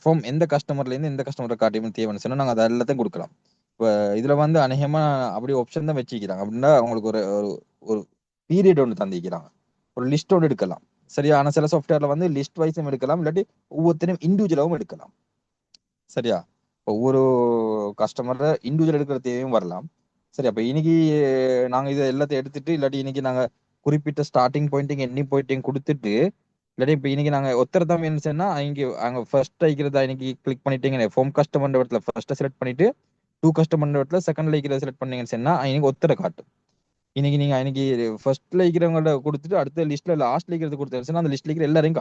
ஃப்ரம் எந்த கஸ்டமர்லேருந்து எந்த கஸ்டமரை காட்டியும் தேவைன்னு சொன்னால் நாங்கள் அதை எல்லாத்தையும் கொடுக்கலாம். இப்போ இதில் வந்து அநேகமாக அப்படி ஆப்ஷன் தான் வச்சுக்கிறாங்க. அப்படின்னா அவங்களுக்கு ஒரு ஒரு பீரியட் ஒன்று தந்திக்கிறாங்க, ஒரு லிஸ்ட் ஒன்று எடுக்கலாம். சரியா, ஆனால் சில சாஃப்ட்வேர்ல வந்து லிஸ்ட் வைஸும் எடுக்கலாம், இல்லாட்டி ஒவ்வொருத்தரையும் இண்டிவிஜுவலாகவும் எடுக்கலாம். சரியா, ஒவ்வொரு கஸ்டமர் இண்டிவிஜுவல் எடுக்கிற தேவையும் வரலாம். சரி, அப்ப இன்னைக்கு நாங்க இதை எல்லாத்தையும் எடுத்துட்டு, இல்லாட்டி இன்னைக்கு நாங்க குறிப்பிட்ட ஸ்டார்டிங் பாயிண்டிங் எண்டிங் பாயிண்டிங் கொடுத்துட்டு, இல்லாட்டி இப்ப இன்னைக்கு நாங்க ஒருத்தர் தான் வேணும் சொன்னா இங்க அங்க ஃபர்ஸ்ட் ஆகிக்கிறதா இன்னைக்கு கிளிக் பண்ணிட்டீங்க, ஃபார்ம் கஸ்டமர் இடத்துல ஃபர்ஸ்ட் செலக்ட் பண்ணிட்டு 2 கஸ்டமர் இடத்துல செகண்ட்ல இருக்கிறத செலக்ட் பண்ணீங்கன்னு சொன்னா இன்னைக்கு ஒருத்தரை காட்டும். இன்னைக்கு நீங்க இன்னைக்கு ஃபர்ஸ்ட்ல இருக்கிறவங்கள கொடுத்துட்டு அடுத்த லிஸ்ட்ல லாஸ்ட்ல இருக்கிறது கொடுத்துருச்சுன்னா அந்த லிஸ்ட்ல இருக்கிற எல்லாரையும்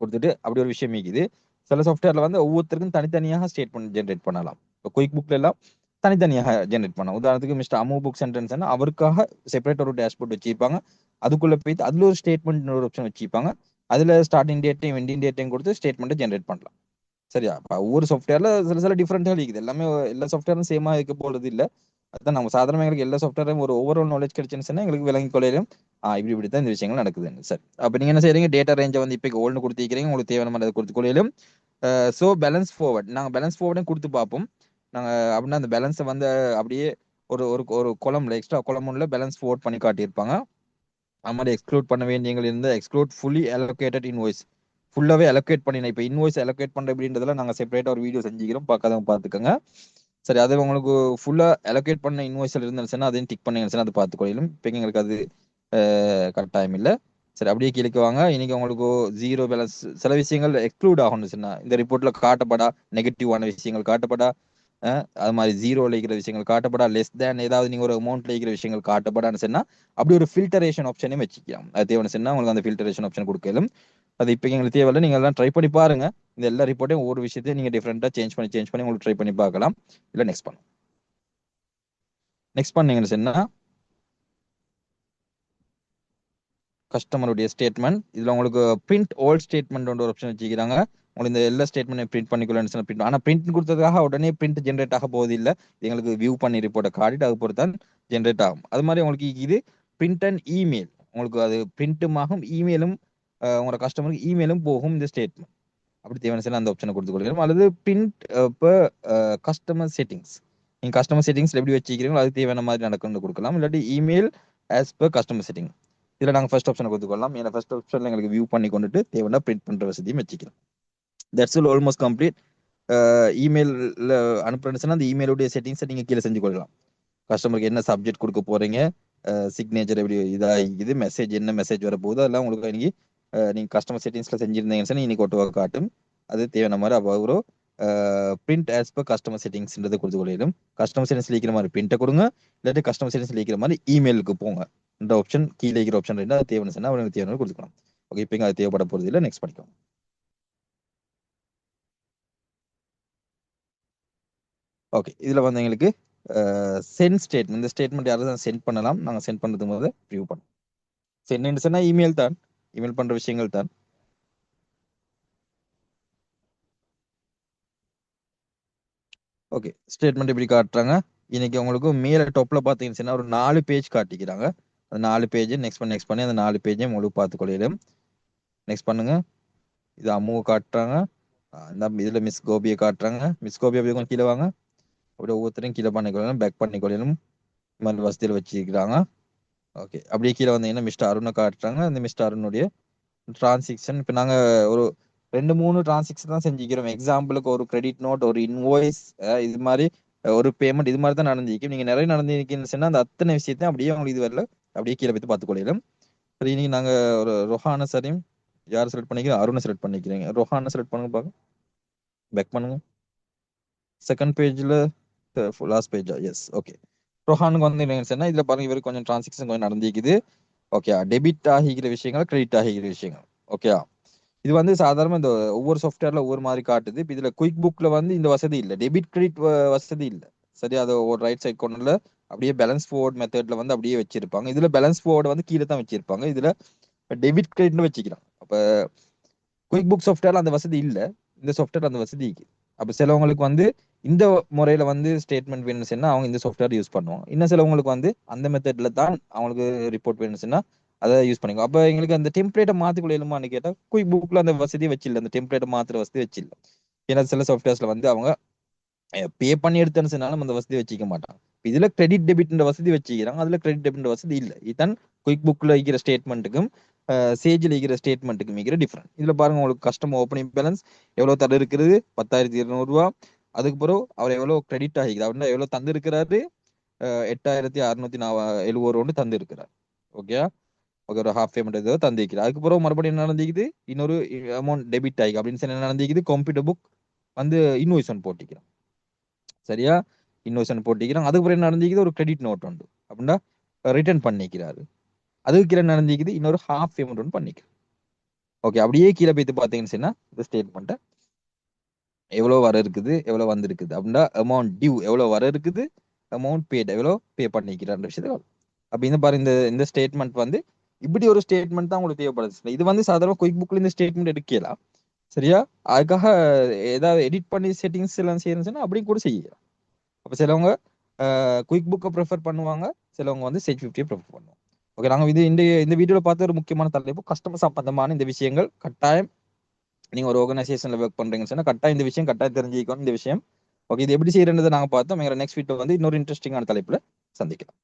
கொடுத்துட்டு அப்படி ஒரு விஷயம் இருக்குது. சில சாஃப்ட்வேர்ல வந்து ஒவ்வொருத்தருக்கும் தனித்தனியாக ஸ்டேட்மெண்ட் ஜென்ரேட் பண்ணலாம். இப்போ குயிக் புக்ல எல்லாம் தனித்தனியாக ஜென்ரேட் பண்ணலாம். உதாரணத்துக்கு மிஸ்டர் அமு புக் சென்டென்ஸ் அவருக்காக செப்பரேட் ஒரு டேஷ்போர்ட் வச்சிருப்பாங்க. அதுக்குள்ள போயிட்டு அதுல ஒரு ஸ்டேட்மெண்ட் ஒரு ஆப்ஷன் வச்சிருப்பாங்க. அதுல ஸ்டார்டிங் டேட்டையும் எண்டிங் டேட்டையும் கொடுத்து ஸ்டேட்மெண்ட்டை ஜென்ரேட் பண்ணலாம். சரியா, ஒவ்வொரு சாஃப்ட்வேர்ல சில சில டிஃபரெண்டாக இருக்குது. எல்லாமே எல்லா சாஃப்ட்வேரும் சேமா இருக்க போறது இல்லை. அதான் நம்ம சாதாரணமாக எங்களுக்கு எல்லா சாஃப்ட்வேரும் ஒரு ஓவரால் நாலேஜ் கிடைச்சுன்னு எங்களுக்கு விளங்கி கொள்ளையிலும் இப்படித்தான் இந்த விஷயங்கள் நடக்குதுன்னு. சரி, அப்ப நீங்க என்ன செய்றீங்க, டேட்டா ரேஞ்சை வந்து இப்போ ஓல்டு கொடுத்திருக்கிறீங்க, உங்களுக்கு தேவையான மாதிரி கொடுத்து கொள்ளையிலும். ஸோ பேலன்ஸ் ஃபார்வர்ட் நாங்கள் பேலன்ஸ் ஃபார்வர்டும் கொடுத்து பார்ப்போம். நாங்கள் அப்படின்னா அந்த பேலன்ஸை வந்து அப்படியே ஒரு ஒரு ஒரு கொலம்ல எக்ஸ்ட்ரா கொலமுன்ல பேலன்ஸ் ஃபார்வர்ட் பண்ணி காட்டியிருப்பாங்க. அது மாதிரி எக்ஸ்க்ளூட் பண்ண வேண்டியவங்க இருந்து எக்ஸ்க்ளூட் ஃபுல்லி அலோகேட்டட் இன்வாய்ஸ், ஃபுல்லாவே அலோகேட் பண்ணினேன். இப்போ இன்வாய்ஸ் அலோகேட் பண்ற அப்படின்றதுல நாங்கள் செப்பரேட்டா ஒரு வீடியோ செஞ்சுக்கிறோம், பார்க்காதவங்க பார்த்துக்கோங்க. சரி, அது உங்களுக்கு ஃபுல்லா அலோகேட் பண்ண இன்வாய்ஸ்ல இருந்துச்சுன்னா அதையும் டிக் பண்ணீங்கன்னா அது பார்த்துக்கொள்ளும். இப்போ எங்களுக்கு அது கரெக்டாயம் இல்லை. சரி, அப்படியே கீழே வாங்க. இன்னைக்கு உங்களுக்கு ஜீரோ பேலன்ஸ் சில விஷயங்கள் எக்ஸ்க்ளூட் ஆகணும்னா இந்த ரிப்போர்ட்ல காட்டப்படா, நெகட்டிவான விஷயங்கள் காட்டப்படா, அது மாதிரி ஜீரோல இருக்கிற விஷயங்கள் காட்டப்படா, லெஸ் தேன் ஏதாவது நீங்க ஒரு அமௌண்ட்ல இருக்கிற விஷயங்கள் காட்டப்படான்னு சொன்னா அப்படி ஒரு ஃபில்டரேஷன் ஆப்ஷனையும் வச்சுக்கலாம். அது தேவைன்னு சொன்னா உங்களுக்கு அந்த ஃபில்டரேஷன் ஆப்ஷன் கொடுக்கலும். அது இப்போ எங்களுக்கு தேவையில்லை. நீங்கள் எல்லாம் ட்ரை பண்ணி பாருங்க. இந்த எல்லா ரிப்போர்ட்டையும் ஒவ்வொரு விஷயத்தையும் நீங்கள் டிஃப்ரெண்ட்டாக சேஞ்ச் பண்ணி உங்களுக்கு ட்ரை பண்ணி பார்க்கலாம். இல்லை நெக்ஸ்ட் பண்ணுங்க. நெக்ஸ்ட் பண்ணீங்கன்னு சொன்னால் கஸ்டமருடைய ஸ்டேட்மெண்ட். இதில் உங்களுக்கு பிரிண்ட் ஓல்ட் ஸ்டேட்மெண்ட் ஒரு ஆப்ஷன் வச்சுக்கிறாங்க. உங்களுக்கு இந்த எல்லா ஸ்டேட்மெண்ட் பிரிண்ட் பண்ணிக்கொள்ளு சொன்ன பிரிண்ட். ஆனால் பிரிண்ட் கொடுத்ததுக்காக உடனே பிரிண்ட் ஜென்ரேட் ஆக போகுது இல்லை. எங்களுக்கு வியூ பண்ணி ரிப்போர்ட்டை காட்டிட்டு அது பொறுத்து தான் ஜென்ரேட் ஆகும். அது மாதிரி உங்களுக்கு இது பிரிண்ட் அண்ட் இமெயில். உங்களுக்கு அது பிரிண்ட்டும் ஆகும், இமெயிலும் உங்களோட கஸ்டமருக்கு இமெயிலும் போகும் இந்த ஸ்டேட்மெண்ட். அப்படி தேவையான சில அந்த ஆப்ஷனை கொடுத்து கொடுக்கலாம். அல்லது பிரிண்ட் இப்போ கஸ்டமர் செட்டிங்ஸ். நீங்கள் கஸ்டமர் செட்டிங்ஸ் எப்படி வச்சுக்கிறீங்களோ அது தேவையான மாதிரி நடக்கும்னு கொடுக்கலாம். இல்லாட்டி email as per customer setting. இதில் நாங்கள் ஃபர்ஸ்ட் ஆப்ஷனை கொடுத்துக்கொள்ளலாம். ஏன்னா ஃபர்ஸ்ட் ஆப்ஷனில் எங்களுக்கு வியூ பண்ணி கொண்டுட்டு தேவையான பிரிண்ட் பண்ணுற வசதியும் வச்சுக்கலாம். That's all almost complete. இமெயிலில் அனுப்புறதுன்னா அந்த இமெயிலுடைய செட்டிங்ஸை நீங்கள் கீழே செஞ்சு கொள்ளலாம். கஸ்டமருக்கு என்ன சப்ஜெக்ட் கொடுக்க போகிறீங்க, சிக்னேச்சர் எப்படி இதாகிக்குது, மெசேஜ் என்ன மெசேஜ் வர போகுது, அதெல்லாம் உங்களுக்கு இன்னைக்கு நீங்கள் கஸ்டமர் செட்டிங்ஸில் செஞ்சுருந்தீங்கன்னு இன்னைக்கு ஒட்டுவாக காட்டும். அது தேவையான மாதிரி அவ்வளோ பிரிண்ட் ஆஸ் பர் கஸ்டமர் செட்டிங்ஸ்ன்றது கொடுத்து கொள்ளையிலும். கஸ்டமர் செட்டிங்ஸ் லீக்கிற மாதிரி பிரிண்ட்டை கொடுங்க, இல்லாட்டி கஸ்டமர் செட்டிங்ஸ் லீக்கிற மாதிரி இமெயிலுக்கு போங்க. இந்த ஆப்ஷன் கீழே இருக்கிற ஆப்ஷன் ரெண்டு அது தேவைன்னு சொன்னால் அவங்களுக்கு தேவையான கொடுத்துக்கலாம். ஓகே, இப்போ அது தேவைப்பட போகிறது இல்லை. நெக்ஸ்ட் பண்ணிக்கோங்க. ஓகே, இதில் வந்து எங்களுக்கு சென்ட் ஸ்டேட்மெண்ட். இந்த ஸ்டேட்மெண்ட் யாராவது சென்ட் பண்ணலாம். நாங்கள் சென்ட் பண்ணுறது போது ரிவ்யூ பண்ணோம். சென்ட் சொன்னால் இமெயில் தான், இமெயில் பண்ணுற விஷயங்கள் தான். ஓகே, ஸ்டேட்மெண்ட் எப்படி காட்டுறாங்க இன்னைக்கு உங்களுக்கு மேலே டாப்பில் பார்த்தீங்கன்னா ஒரு 4 பேஜ் காட்டிக்கிறாங்க. அந்த 4 பேஜ் நெக்ஸ்ட் பண்ணி அந்த 4 பேஜையும் உங்களுக்கு பார்த்துக்கொள்ளிடும். நெக்ஸ்ட் பண்ணுங்க. இது அம்முவை காட்டுறாங்க. இந்த இதில் மிஸ் கோபியை காட்டுறாங்க. மிஸ் கோபி அப்படி கொஞ்சம் கீழே வாங்க. அப்படியே ஒவ்வொருத்தரையும் கீழே பண்ணிக்கொள்ளணும், பேக் பண்ணிக்கொள்ளணும். இந்த மாதிரி வசதியில் வச்சுக்கிறாங்க. ஓகே, அப்படியே கீழே வந்தீங்கன்னா மிஸ்டர் அருணை காட்டுறாங்க. இந்த மிஸ்டர் அருணுடைய டிரான்சாக்ஷன் இப்போ நாங்கள் ஒரு 2-3 டிரான்சாக்ஷன் தான் செஞ்சுக்கிறோம். எக்ஸாம்பிளுக்கு ஒரு கிரெடிட் நோட், ஒரு இன்வாய்ஸ், இது மாதிரி ஒரு பேமெண்ட், இது மாதிரி தான் நடந்திருக்கும். நீங்கள் நிறைய நடந்திருக்கீங்கன்னு சொன்னால் அந்த அத்தனை விஷயத்தையும் அப்படியே உங்களுக்கு இது வரல அப்படியே கீழே போய் பார்த்துக்கொள்ளலாம். சரி, இன்னைக்கு நாங்கள் ஒரு ரொஹான சரியும் யார் செலக்ட் பண்ணிக்கிறோம், அருணை செலக்ட் பண்ணிக்கிறீங்க. ரொஹானை செலக்ட் பண்ணுங்க, பார்க்க பேக் பண்ணுங்க. செகண்ட் பேஜில் லாஸ்ட் பேஜா? எஸ். ஓகே, ரொஹானுக்கு வந்து என்ன சொன்னால் இதில் பாருங்க இவருக்கு கொஞ்சம் டிரான்சாக்ஷன் கொஞ்சம் நடந்திருக்குது. ஓகே, டெபிட் ஆகிக்கிற விஷயங்கள், கிரெடிட் ஆகிக்கிற விஷயங்கள். ஓகே, இது வந்து சாதாரண இந்த ஒவ்வொரு சாஃப்ட்வேர்ல ஒவ்வொரு மாதிரி காட்டுது. இப்போ இதுல குயிக் புக்ல வந்து இந்த வசதி இல்லை, டெபிட் கிரெடிட் வசதி இல்லை. சரி, அதை ஒரு ரைட் சைட் கொண்டுல அப்படியே பேலன்ஸ் ஃபார்வர்ட் மெத்தட்ல வந்து அப்படியே வச்சிருப்பாங்க. இதுல பேலன்ஸ் ஃபார்வர்டு வந்து கீழே தான் வச்சிருப்பாங்க. இதுல டெபிட் கிரெடிட்னு வச்சுக்கலாம். அப்ப குயிக் புக் சாஃப்ட்வேர்ல அந்த வசதி இல்லை, இந்த சாஃப்ட்வேர் அந்த வசதி இருக்கு. அப்ப சிலவங்களுக்கு வந்து இந்த முறையில வந்து ஸ்டேட்மெண்ட் வேணும்னு சொன்னா அவங்க இந்த சாஃப்ட்வேர் யூஸ் பண்ணுவாங்க. இன்னும் சிலவங்களுக்கு வந்து அந்த மெத்தட்ல தான் அவங்களுக்கு ரிப்போர்ட் வேணும்னு சொன்னா அதை யூஸ் பண்ணிக்கோ. அப்ப எங்களுக்கு அந்த டெம்ப்ளேட்டை மாத்திக்கொள்ளலுமான்னு கேட்டா குயிக் புக்ல அந்த வசதியை வச்சில்ல, அந்த டெம்ப்ளேட்டை மாத்துற வசதி வச்சில்ல. ஏன்னா சில சாஃப்ட்வேர்ஸ்ல வந்து அவங்க பே பண்ணி எடுத்தேன்னு சொன்னாலும் அந்த வசதி வச்சுக்க மாட்டாங்க. இதுல கிரெடிட் டெபிட் வசதி வச்சுக்கிறாங்க, அதுல கிரெடிட் டெபிட் வசதி இல்லை. இதுதான் குயிக் புக்ல இருக்கிற ஸ்டேட்மெண்ட்டுக்கும் சேஜில் இருக்கிற ஸ்டேட்மெண்ட்டுக்கும் இருக்கிற டிஃபரெண்ட். இதுல பாருங்க உங்களுக்கு கஸ்டமர் ஓப்பனிங் பேலன்ஸ் எவ்வளவு தர இருக்குது, 10,200 ரூபா. அதுக்கு பிறகு அவர் எவ்வளவு கிரெடிட் ஆகிக்குது அப்படின்னா எவ்வளவு தந்து இருக்கிறாரு, 8,670 ரூபா தந்து இருக்கிறார். ஓகே, ஒரு ஹாஃப் பேமெண்ட் ஏதோ தந்திக்கிறார். அதுக்கப்புறம் மறுபடியும் என்ன நடந்திக்குது, இன்னொரு அமௌண்ட் டெபிட் ஆகி அப்படின்னு சொல்லி என்ன நடந்திக்குது, கம்ப்யூட்டர் புக் வந்து இன்வாய்ஸ் ஒன்று போட்டிக்கிறோம். சரியா, இன்வாய்ஸ் போட்டிக்கிறோம். அதுக்கப்புறம் என்ன நடந்திக்குது, ஒரு கிரெடிட் நோட் உண்டு அப்படின்னா ரிட்டர்ன் பண்ணிக்கிறாரு. அதுக்கு கீழே நடந்திக்குது இன்னொரு ஹாஃப் பேமெண்ட் ஒன்று பண்ணிக்கிறோம். ஓகே, அப்படியே கீழே போய்த்து பார்த்தீங்கன்னு சொன்னா இந்த ஸ்டேட்மெண்ட்டை எவ்வளோ வர இருக்குது, எவ்வளோ வந்திருக்குது அப்படின்னா அமௌண்ட் டியூ எவ்வளோ வர இருக்குது, அமௌண்ட் பேட் எவ்வளோ பே பண்ணிக்கிறான்ற விஷயத்தை. அப்படின்னு பாருங்க, இந்த ஸ்டேட்மெண்ட் வந்து இப்படி ஒரு ஸ்டேட்மெண்ட் தான் உங்களுக்கு தேவைப்படுது. இது வந்து சாதாரண குயிக் புக்ல இந்த ஸ்டேட்மெண்ட் எடுக்கலாம். சரியா, அதுக்காக ஏதாவது எடிட் பண்ணி செட்டிங்ஸ் எல்லாம் செய்யணும்னு அப்படி கூட செய்யலாம். அப்போ சிலவங்க குயிக் புக்கை ப்ரிஃபர் பண்ணுவாங்க, சிலவங்க வந்து சேஜ் 50 ப்ரிஃபர் பண்ணுவாங்க. ஓகே, நாங்கள் இந்த வீடியோவில் பார்த்த ஒரு முக்கியமான தலைப்பு கஸ்டமர் சம்பந்தமான இந்த விஷயங்கள். கட்டாயம் நீங்க ஒரு ஆர்கனைசேஷன்ல ஒர்க் பண்றீங்கன்னு சொன்னா கட்டாயம் இந்த விஷயம் கட்டாயம் தெரிஞ்சுக்கணும் இந்த விஷயம். ஓகே, இது எப்படி செய்யறதை நாங்கள் பார்த்தோம். எங்க நெக்ஸ்ட் வீடியோ வந்து இன்னொரு இன்ட்ரெஸ்டிங்கான தலைப்புல சந்திக்கலாம்.